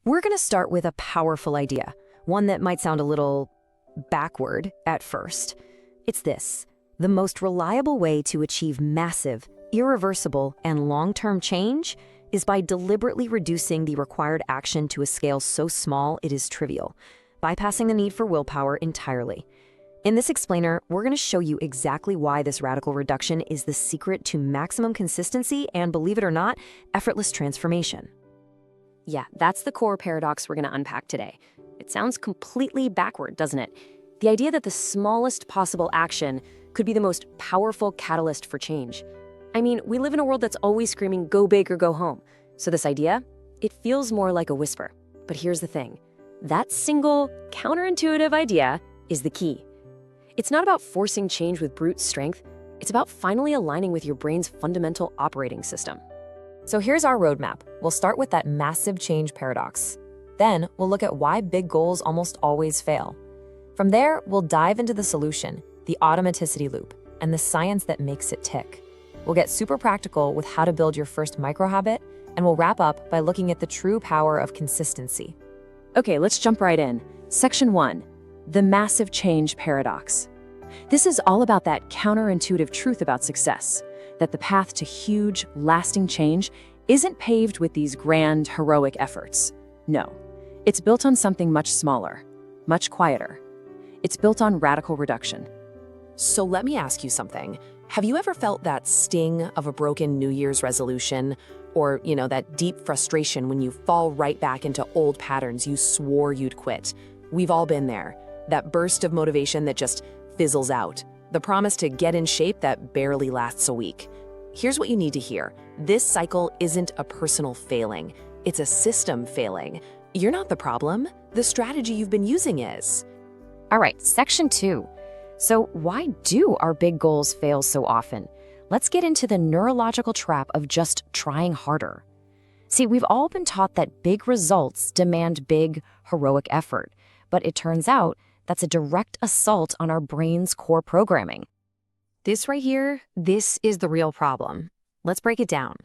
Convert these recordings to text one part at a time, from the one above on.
We're going to start with a powerful idea, one that might sound a little backward at first. It's this: the most reliable way to achieve massive, irreversible, and long-term change is by deliberately reducing the required action to a scale so small it is trivial, bypassing the need for willpower entirely. In this explainer, we're going to show you exactly why this radical reduction is the secret to maximum consistency and, believe it or not, effortless transformation. Yeah, that's the core paradox we're going to unpack today. It sounds completely backward, doesn't it? The idea that the smallest possible action could be the most powerful catalyst for change. I mean, we live in a world that's always screaming, go big or go home. So this idea, it feels more like a whisper. But here's the thing. That single, counterintuitive idea is the key. It's not about forcing change with brute strength. It's about finally aligning with your brain's fundamental operating system. So here's our roadmap. We'll start with that massive change paradox. Then we'll look at why big goals almost always fail. From there, we'll dive into the solution, the automaticity loop, and the science that makes it tick. We'll get super practical with how to build your first micro-habit, and we'll wrap up by looking at the true power of consistency. Okay, let's jump right in. Section 1, the massive change paradox. This is all about that counterintuitive truth about success, that the path to huge, lasting change isn't paved with these grand, heroic efforts. No, it's built on something much smaller, much quieter. It's built on radical reduction. So let me ask you something. Have you ever felt that sting of a broken New Year's resolution? Or, that deep frustration when you fall right back into old patterns you swore you'd quit? We've all been there. That burst of motivation that just fizzles out. The promise to get in shape that barely lasts a week. Here's what you need to hear. This cycle isn't a personal failing. It's a system failing. You're not the problem. The strategy you've been using is. All right, section 2. So why do our big goals fail so often? Let's get into the neurological trap of just trying harder. See, we've all been taught that big results demand big, heroic effort, but it turns out that's a direct assault on our brain's core programming. This right here, this is the real problem. Let's break it down.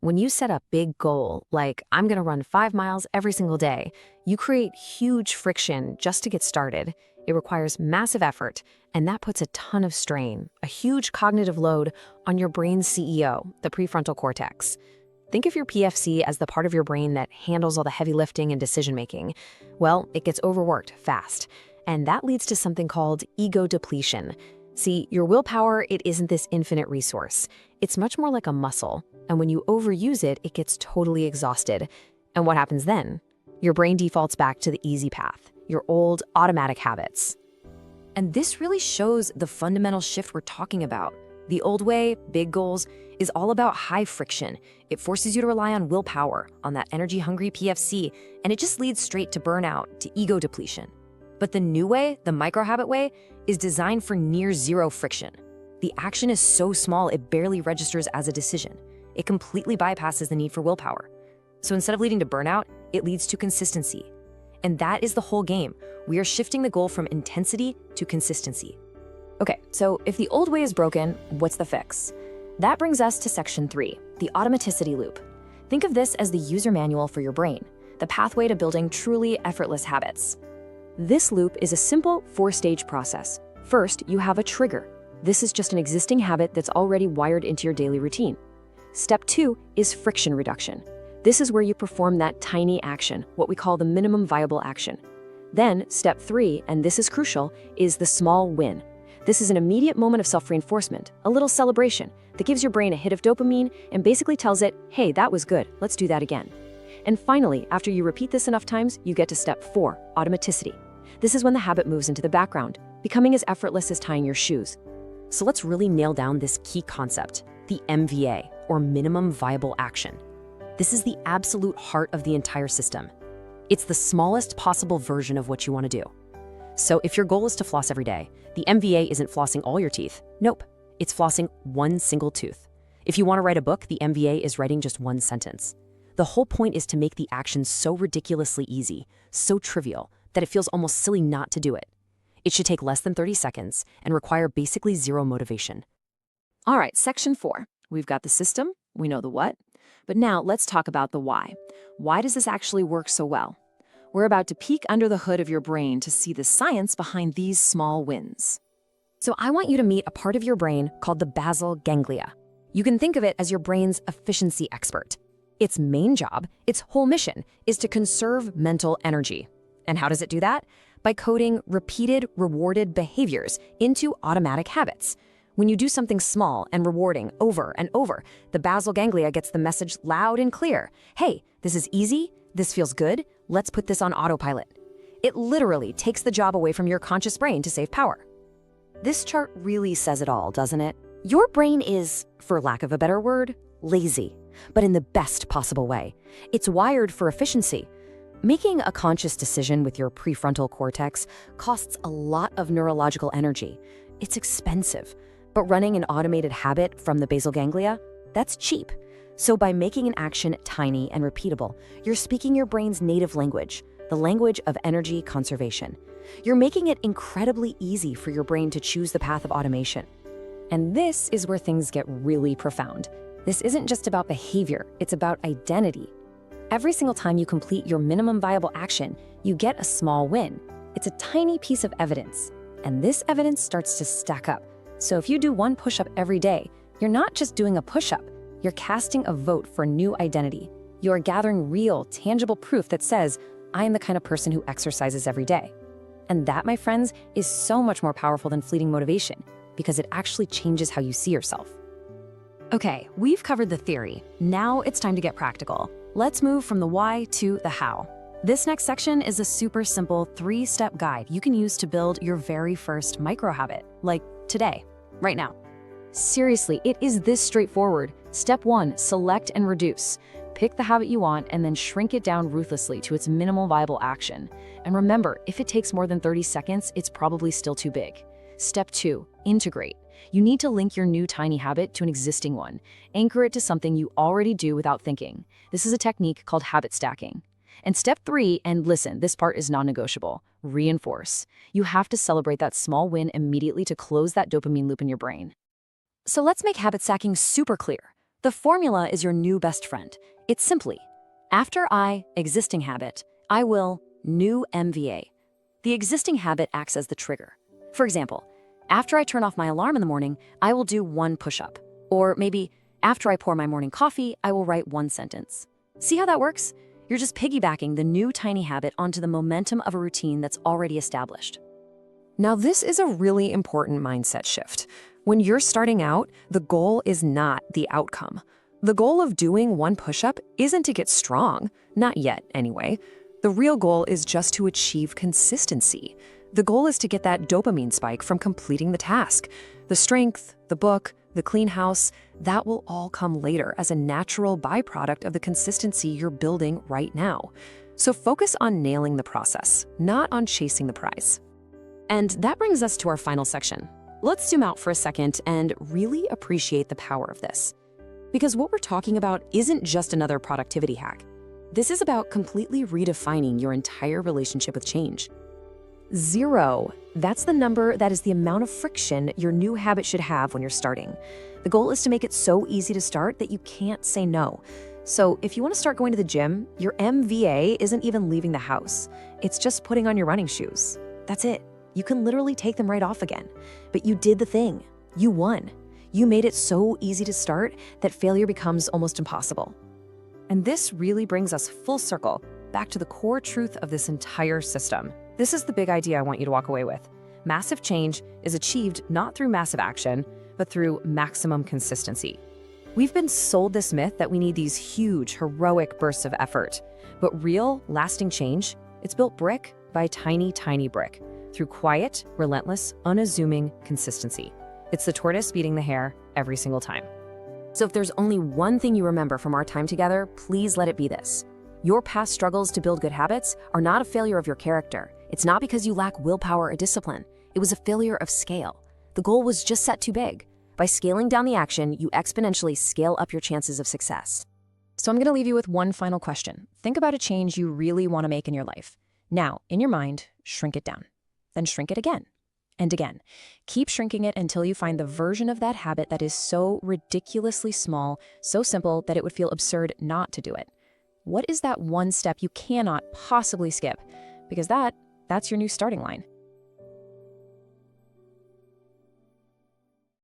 When you set a big goal, like I'm going to run 5 miles every single day, you create huge friction just to get started. It requires massive effort, and that puts a ton of strain, a huge cognitive load on your brain's CEO, the prefrontal cortex. Think of your PFC as the part of your brain that handles all the heavy lifting and decision-making. Well, it gets overworked fast, and that leads to something called ego depletion. See, your willpower, it isn't this infinite resource. It's much more like a muscle, and when you overuse it, it gets totally exhausted. And what happens then? Your brain defaults back to the easy path, your old automatic habits. And this really shows the fundamental shift we're talking about. The old way, big goals, is all about high friction. It forces you to rely on willpower, on that energy-hungry PFC, and it just leads straight to burnout, to ego depletion. But the new way, the micro-habit way, is designed for near zero friction. The action is so small it barely registers as a decision. It completely bypasses the need for willpower. So instead of leading to burnout, it leads to consistency. And that is the whole game. We are shifting the goal from intensity to consistency. Okay, so if the old way is broken, what's the fix? That brings us to section 3, the automaticity loop. Think of this as the user manual for your brain, the pathway to building truly effortless habits. This loop is a simple 4-stage process. First, you have a trigger. This is just an existing habit that's already wired into your daily routine. Step 2 is friction reduction. This is where you perform that tiny action, what we call the minimum viable action. Then, step 3, and this is crucial, is the small win. This is an immediate moment of self-reinforcement, a little celebration that gives your brain a hit of dopamine and basically tells it, hey, that was good, let's do that again. And finally, after you repeat this enough times, you get to step 4, automaticity. This is when the habit moves into the background, becoming as effortless as tying your shoes. So let's really nail down this key concept, the MVA, or minimum viable action. This is the absolute heart of the entire system. It's the smallest possible version of what you want to do. So if your goal is to floss every day, the MVA isn't flossing all your teeth. Nope, it's flossing one single tooth. If you want to write a book, the MVA is writing just one sentence. The whole point is to make the action so ridiculously easy, so trivial, that it feels almost silly not to do it. It should take less than 30 seconds and require basically zero motivation. All right, section 4. We've got the system, we know the what, but now let's talk about the why. Why does this actually work so well? We're about to peek under the hood of your brain to see the science behind these small wins. So I want you to meet a part of your brain called the basal ganglia. You can think of it as your brain's efficiency expert. Its main job, its whole mission, is to conserve mental energy. And how does it do that? By coding repeated, rewarded behaviors into automatic habits. When you do something small and rewarding over and over, the basal ganglia gets the message loud and clear. Hey, this is easy, this feels good, let's put this on autopilot. It literally takes the job away from your conscious brain to save power. This chart really says it all, doesn't it? Your brain is, for lack of a better word, lazy, but in the best possible way. It's wired for efficiency. Making a conscious decision with your prefrontal cortex costs a lot of neurological energy. It's expensive. But running an automated habit from the basal ganglia, that's cheap. So by making an action tiny and repeatable, you're speaking your brain's native language, the language of energy conservation. You're making it incredibly easy for your brain to choose the path of automation. And this is where things get really profound. This isn't just about behavior, it's about identity. Every single time you complete your minimum viable action, you get a small win. It's a tiny piece of evidence. And this evidence starts to stack up. So if you do one push-up every day, you're not just doing a push-up, you're casting a vote for new identity. You're gathering real, tangible proof that says, I am the kind of person who exercises every day. And that, my friends, is so much more powerful than fleeting motivation, because it actually changes how you see yourself. Okay, we've covered the theory. Now it's time to get practical. Let's move from the why to the how. This next section is a super simple 3-step guide you can use to build your very first micro habit, like today, right now. Seriously, it is this straightforward. Step 1, select and reduce. Pick the habit you want and then shrink it down ruthlessly to its minimal viable action. And remember, if it takes more than 30 seconds, it's probably still too big. Step 2, integrate. You need to link your new tiny habit to an existing one. Anchor it to something you already do without thinking. This is a technique called habit stacking. And step 3, and listen, this part is non-negotiable, reinforce. You have to celebrate that small win immediately to close that dopamine loop in your brain. So let's make habit stacking super clear. The formula is your new best friend. It's simply, after I, existing habit, I will, new MVA. The existing habit acts as the trigger. For example, after I turn off my alarm in the morning, I will do one push-up. Or maybe, after I pour my morning coffee, I will write one sentence. See how that works? You're just piggybacking the new tiny habit onto the momentum of a routine that's already established. Now, this is a really important mindset shift. When you're starting out, the goal is not the outcome. The goal of doing one push-up isn't to get strong, not yet anyway. The real goal is just to achieve consistency. The goal is to get that dopamine spike from completing the task. The strength, the book, the clean house, that will all come later as a natural byproduct of the consistency you're building right now. So focus on nailing the process, not on chasing the prize. And that brings us to our final section. Let's zoom out for a second and really appreciate the power of this. Because what we're talking about isn't just another productivity hack. This is about completely redefining your entire relationship with change. 0, that's the number that is the amount of friction your new habit should have when you're starting. The goal is to make it so easy to start that you can't say no. So if you want to start going to the gym, your MVA isn't even leaving the house. It's just putting on your running shoes. That's it. You can literally take them right off again. But you did the thing. You won. You made it so easy to start that failure becomes almost impossible. And this really brings us full circle back to the core truth of this entire system. This is the big idea I want you to walk away with. Massive change is achieved not through massive action, but through maximum consistency. We've been sold this myth that we need these huge, heroic bursts of effort. But real, lasting change, it's built brick by tiny, tiny brick, through quiet, relentless, unassuming consistency. It's the tortoise beating the hare every single time. So if there's only one thing you remember from our time together, please let it be this. Your past struggles to build good habits are not a failure of your character. It's not because you lack willpower or discipline. It was a failure of scale. The goal was just set too big. By scaling down the action, you exponentially scale up your chances of success. So I'm going to leave you with one final question. Think about a change you really want to make in your life. Now, in your mind, shrink it down. Then shrink it again and again. Keep shrinking it until you find the version of that habit that is so ridiculously small, so simple that it would feel absurd not to do it. What is that one step you cannot possibly skip? Because that's your new starting line.